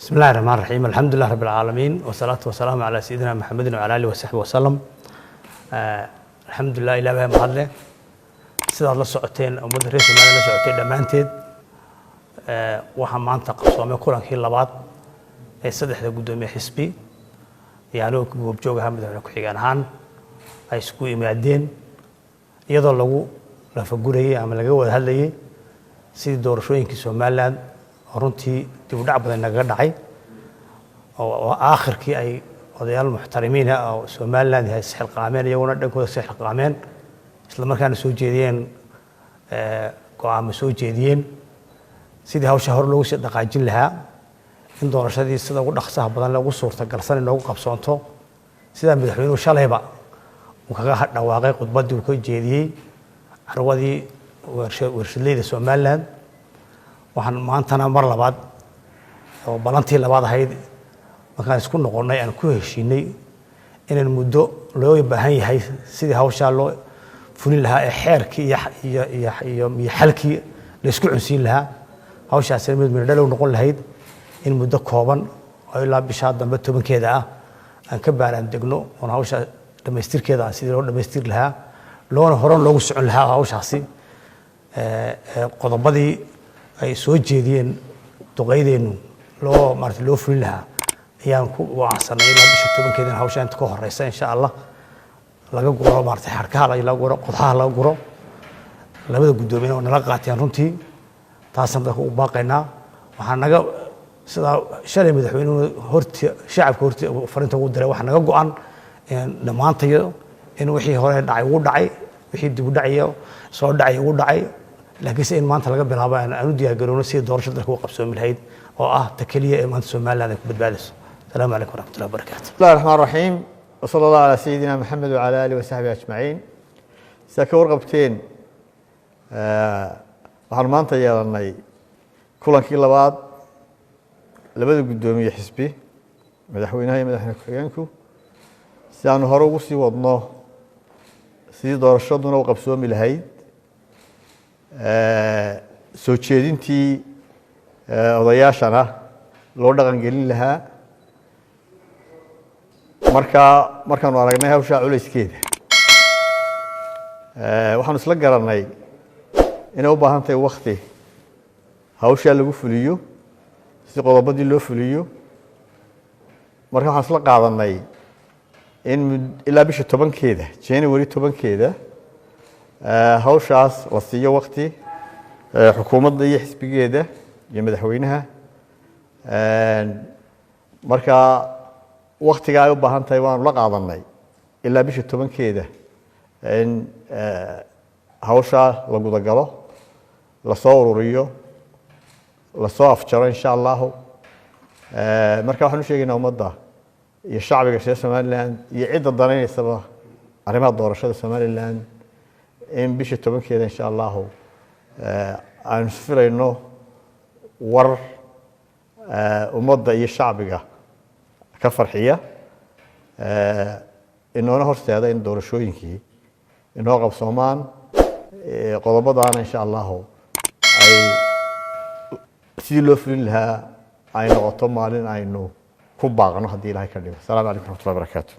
بسم الله الرحمن الرحيم الحمد لله رب العالمين والصلاة والسلام على سيدنا محمد وعلى آله وصحبه وسلم الحمد لله إلى بها محله سيدا الله سعوتين ومد رئيس المال الله سعوتين دمانتين وحن مانتا قصوامي كوران كي اللبات سدح دا قدومي حسبي يعني بجوغها مدحونا كحيغان هان أي سكو إمادين يضل لغو لفقوري عمل لغو هالي سيد دورشوين كي سومالان runtii dib u dhac badan naga dhacay oo aakhirkii ay odayaal muxtarimiin ah oo Soomaaliland ay saxil qaameen iyaguna dhankooda saxil qaameen isla markaana soo jeediyeen go'aamo soo jeediyeen sidii hawsha hor loogu sii dhaqaajin lahaa in doorashadii sida ugu dhaqsaha badan lagu suurtagalsan inuu qabsoonto sida madaxweynuhu shalayba uu kaga dhawaaqay khudbadii uu ka jeediyay carwadii warshadleyda Soomaaliland waxaan maantana mar labaad oo balantii labaad ahayd markaan isku noqonay aan ku heshiinay inaan muddo loo baahan yahay sidii hawsha loo fulin lahaa ee xeerkii iyo xalkii la isku cunsiin lahaa hawshaas mid dhalow noqon lahayd in muddo kooban oo ilaa bisha dambe 10keeda ah aan ka baaran degno oo hawsha dhameystirkeeda sidii loo dhameystir lahaa loona horan loogu socon lahaa hawshaasi qodobadii ay soo jeediyeen duqeydeenu loo marti loo fulin lahaa ayaan ku waacsanay ilaa bisha 10keeda hawsha inta ka horeysa insha Allah laga guro marti xarkaha laga guro qodaha laga guro labada gudoomiye oo nala qaateen runtii taasna dadku u baaqaynaa waxaan naga sida shalay madaxweynuhu horti shacabka horti farinta ugu diray waxa naga go'an dhamaantayo in wixii hore dhacay ugu dhacay wixii dib u dhacayo soo dhacay ugu dhacay لكن سين ما أنت لقى بلعبة أنا أودي أقولون سيد دورش درك وقف من الهيد تكلية ما أنت سومال لك بدبالس السلام عليكم ورحمة الله وبركاته. بسم الله الرحمن الرحيم وصلى الله على سيدنا محمد وعلى آله وصحبه أجمعين. سكور قبتين وحرمان تيارناي كلن كلا بعض لبدو قدومي حسبي مدحوينها مدحنا كيانكو سان هروسي وضنا سيد دورش دنا وقف من الهيد soo jeedintii odayaashana loo dhaqan gelin lahaa markaan aragnay hawsha culeyskeeda waxaan isla garanay inay u baahan tahay waqti hawsha lagu fuliyo si qodobadii loo fuliyo marka waxaan isla qaadanay in ilaa bisha 10keeda January 10keeda hawshaas la siiyo waqti xukuumadda iyo xisbigeeda iyo madaxweynaha marka waqtiga ay u baahan tahay waan la qaadanay ilaa bisha 10keeda in hawsha la guda galo la soo ururiyo la soo afjaro insha Allah marka waxaan u sheegaynaa ummadda iyo shacbiga Soomaaliland iyo cidda danaynaysa arrimaha doorashada Soomaaliland in bisha 10keeda insha Allah aan filayno war ummadda iyo shacbiga ka farxiya inoo horseeda in doorashooyinkii inoo qabsoomaan qodobadana insha Allah ay si loo fulin lahaa ay noqoto maalin aynu ku baaqno hadii Ilaahay ka dhigo. Assalaamu alaykum wa rahmatullahi wa barakatuh.